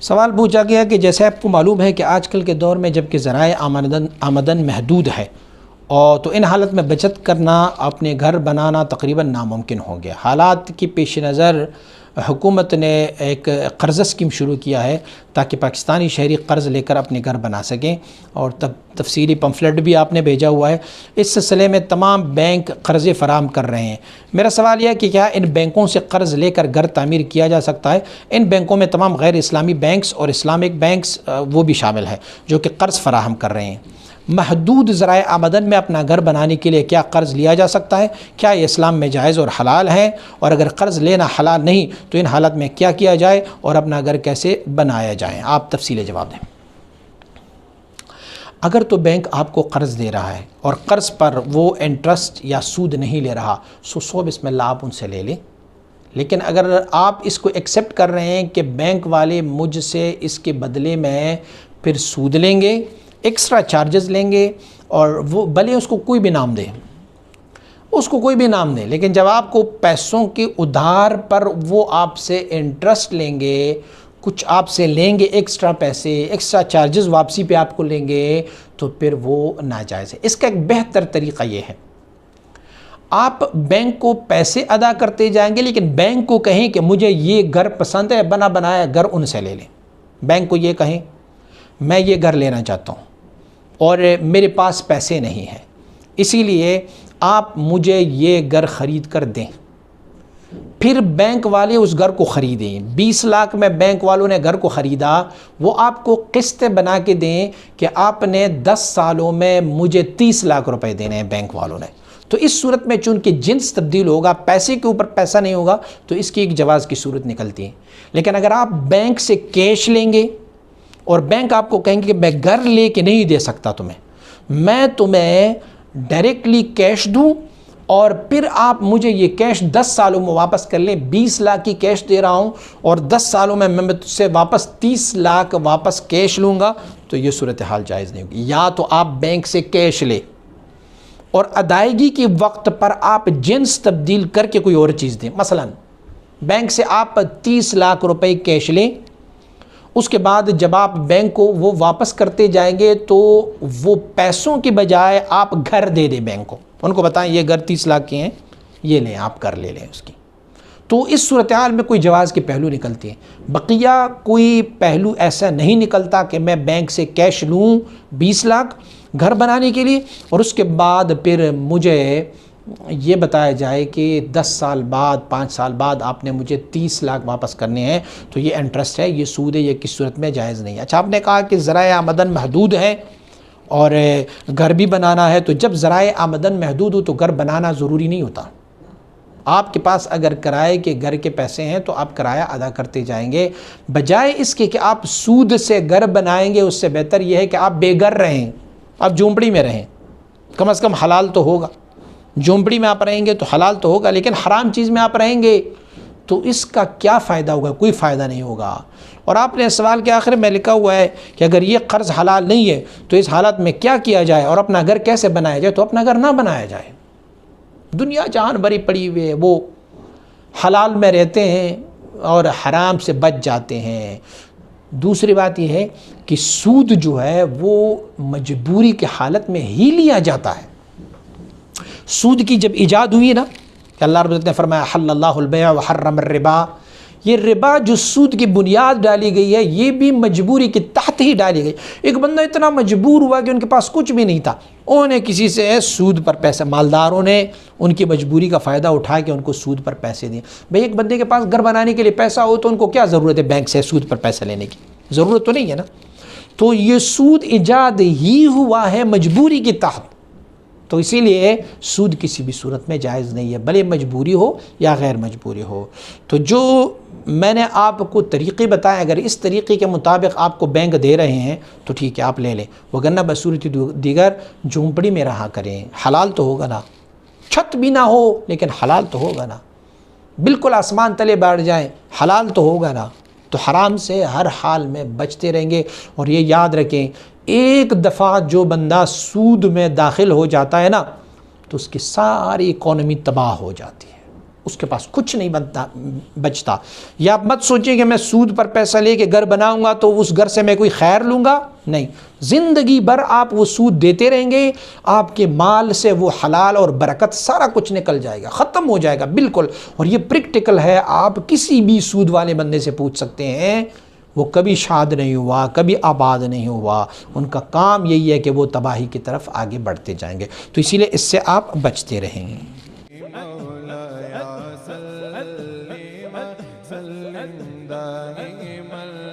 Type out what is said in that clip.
سوال پوچھا گیا کہ جیسے آپ کو معلوم ہے کہ آج کل کے دور میں جب کہ ذرائع آمدن محدود ہے اور تو ان حالت میں بچت کرنا، اپنے گھر بنانا تقریباً ناممکن ہو گیا۔ حالات کی پیش نظر حکومت نے ایک قرض اسکیم شروع کیا ہے تاکہ پاکستانی شہری قرض لے کر اپنے گھر بنا سکیں، اور تفصیلی پمفلٹ بھی آپ نے بھیجا ہوا ہے۔ اس سلسلے میں تمام بینک قرضے فراہم کر رہے ہیں۔ میرا سوال یہ ہے کہ کیا ان بینکوں سے قرض لے کر گھر تعمیر کیا جا سکتا ہے؟ ان بینکوں میں تمام غیر اسلامی بینکس اور اسلامک بینکس وہ بھی شامل ہیں جو کہ قرض فراہم کر رہے ہیں۔ محدود ذرائع آمدن میں اپنا گھر بنانے کے لیے کیا قرض لیا جا سکتا ہے؟ کیا یہ اسلام میں جائز اور حلال ہے؟ اور اگر قرض لینا حلال نہیں تو ان حالت میں کیا کیا جائے اور اپنا گھر کیسے بنایا جائے؟ آپ تفصیل جواب دیں۔ اگر تو بینک آپ کو قرض دے رہا ہے اور قرض پر وہ انٹرسٹ یا سود نہیں لے رہا، سو بسم اللہ آپ ان سے لے لیں۔ لیکن اگر آپ اس کو ایکسیپٹ کر رہے ہیں کہ بینک والے مجھ سے اس کے بدلے میں پھر سود لیں گے، ایکسٹرا چارجز لیں گے، اور وہ بھلے اس کو کوئی بھی نام دے، لیکن جب آپ کو پیسوں کے ادھار پر وہ آپ سے انٹرسٹ لیں گے، کچھ آپ سے لیں گے ایکسٹرا پیسے، ایکسٹرا چارجز واپسی پہ آپ کو لیں گے، تو پھر وہ ناجائز ہے۔ اس کا ایک بہتر طریقہ یہ ہے، آپ بینک کو پیسے ادا کرتے جائیں گے، لیکن بینک کو کہیں کہ مجھے یہ گھر پسند ہے، بنا بنایا گھر ان سے لے لیں۔ بینک کو یہ کہیں میں یہ گھر لینا چاہتا ہوں اور میرے پاس پیسے نہیں ہیں، اسی لیے آپ مجھے یہ گھر خرید کر دیں۔ پھر بینک والے اس گھر کو خریدیں، 20 لاکھ میں بینک والوں نے گھر کو خریدا، وہ آپ کو قسط بنا کے دیں کہ آپ نے 10 سالوں میں مجھے 30 لاکھ روپے دینے ہیں بینک والوں نے۔ تو اس صورت میں چونکہ جنس تبدیل ہوگا، پیسے کے اوپر پیسہ نہیں ہوگا، تو اس کی ایک جواز کی صورت نکلتی ہے۔ لیکن اگر آپ بینک سے کیش لیں گے اور بینک آپ کو کہیں گے کہ میں گھر لے کے نہیں دے سکتا تمہیں، میں تمہیں ڈائریکٹلی کیش دوں اور پھر آپ مجھے یہ کیش 10 سالوں میں واپس کر لیں، 20 لاکھ کی کیش دے رہا ہوں اور 10 سالوں میں میں تجھ سے واپس 30 لاکھ واپس کیش لوں گا، تو یہ صورتحال جائز نہیں ہوگی۔ یا تو آپ بینک سے کیش لیں اور ادائیگی کے وقت پر آپ جنس تبدیل کر کے کوئی اور چیز دیں۔ مثلا بینک سے آپ 30 لاکھ روپے کیش لیں، اس کے بعد جب آپ بینک کو وہ واپس کرتے جائیں گے تو وہ پیسوں کی بجائے آپ گھر دے دیں بینک کو، ان کو بتائیں یہ گھر 30 لاکھ کے ہیں، یہ لیں، آپ گھر لے لیں اس کی۔ تو اس صورتحال میں کوئی جواز کے پہلو نکلتے ہیں، بقیہ کوئی پہلو ایسا نہیں نکلتا کہ میں بینک سے کیش لوں 20 لاکھ گھر بنانے کے لیے اور اس کے بعد پھر مجھے یہ بتایا جائے کہ 10 سال بعد 5 سال بعد آپ نے مجھے 30 لاکھ واپس کرنے ہیں، تو یہ انٹرسٹ ہے، یہ سود ہے، یہ کس صورت میں جائز نہیں ہے۔ اچھا، آپ نے کہا کہ ذرائع آمدن محدود ہے اور گھر بھی بنانا ہے، تو جب ذرائع آمدن محدود ہو تو گھر بنانا ضروری نہیں ہوتا۔ آپ کے پاس اگر کرائے کے گھر کے پیسے ہیں تو آپ کرایہ ادا کرتے جائیں گے، بجائے اس کے کہ آپ سود سے گھر بنائیں گے۔ اس سے بہتر یہ ہے کہ آپ بے گھر رہیں، آپ جھونپڑی میں رہیں، کم از کم حلال تو ہوگا۔ جھونپڑی میں آپ رہیں گے تو حلال تو ہوگا، لیکن حرام چیز میں آپ رہیں گے تو اس کا کیا فائدہ ہوگا؟ کوئی فائدہ نہیں ہوگا۔ اور آپ نے سوال کے آخر میں لکھا ہوا ہے کہ اگر یہ قرض حلال نہیں ہے تو اس حالت میں کیا کیا جائے اور اپنا گھر کیسے بنایا جائے؟ تو اپنا گھر نہ بنایا جائے۔ دنیا جہان بھری پڑی ہوئی ہے، وہ حلال میں رہتے ہیں اور حرام سے بچ جاتے ہیں۔ دوسری بات یہ ہے کہ سود جو ہے وہ مجبوری کی حالت میں ہی لیا جاتا ہے۔ سود کی جب ایجاد ہوئی نا کہ اللہ رب العزت نے فرمایا حل اللہ البیع وحرم الربا، یہ ربا جو سود کی بنیاد ڈالی گئی ہے یہ بھی مجبوری کے تحت ہی ڈالی گئی۔ ایک بندہ اتنا مجبور ہوا کہ ان کے پاس کچھ بھی نہیں تھا، انہوں نے کسی سے سود پر پیسہ، مالداروں نے ان کی مجبوری کا فائدہ اٹھا کے ان کو سود پر پیسے دیے۔ بھئی ایک بندے کے پاس گھر بنانے کے لیے پیسہ ہو تو ان کو کیا ضرورت ہے بینک سے سود پر پیسہ لینے کی؟ ضرورت تو نہیں ہے نا۔ تو یہ سود ایجاد ہی ہوا ہے مجبوری کے تحت، تو اسی لیے سود کسی بھی صورت میں جائز نہیں ہے، بھلے مجبوری ہو یا غیر مجبوری ہو۔ تو جو میں نے آپ کو طریقے بتائے، اگر اس طریقے کے مطابق آپ کو بینک دے رہے ہیں تو ٹھیک ہے آپ لے لیں، وگرنہ بصورت دیگر جھونپڑی میں رہا کریں۔ حلال تو ہوگا نا، چھت بھی نہ ہو لیکن حلال تو ہوگا نا، بالکل آسمان تلے بیٹھ جائیں حلال تو ہوگا نا۔ تو حرام سے ہر حال میں بچتے رہیں گے۔ اور یہ یاد رکھیں، ایک دفعہ جو بندہ سود میں داخل ہو جاتا ہے نا تو اس کی ساری اکانومی تباہ ہو جاتی ہے۔ اس کے پاس کچھ نہیں بچتا۔ یا آپ مت سوچیں کہ میں سود پر پیسہ لے کے گھر بناؤں گا تو اس گھر سے میں کوئی خیر لوں گا، نہیں، زندگی بھر آپ وہ سود دیتے رہیں گے، آپ کے مال سے وہ حلال اور برکت سارا کچھ نکل جائے گا، ختم ہو جائے گا بالکل۔ اور یہ پریکٹیکل ہے، آپ کسی بھی سود والے بندے سے پوچھ سکتے ہیں، وہ کبھی شاد نہیں ہوا، کبھی آباد نہیں ہوا، ان کا کام یہی ہے کہ وہ تباہی کی طرف آگے بڑھتے جائیں گے۔ تو اسی لیے اس سے آپ بچتے رہیں گے۔ مولایا سلم سلم دائما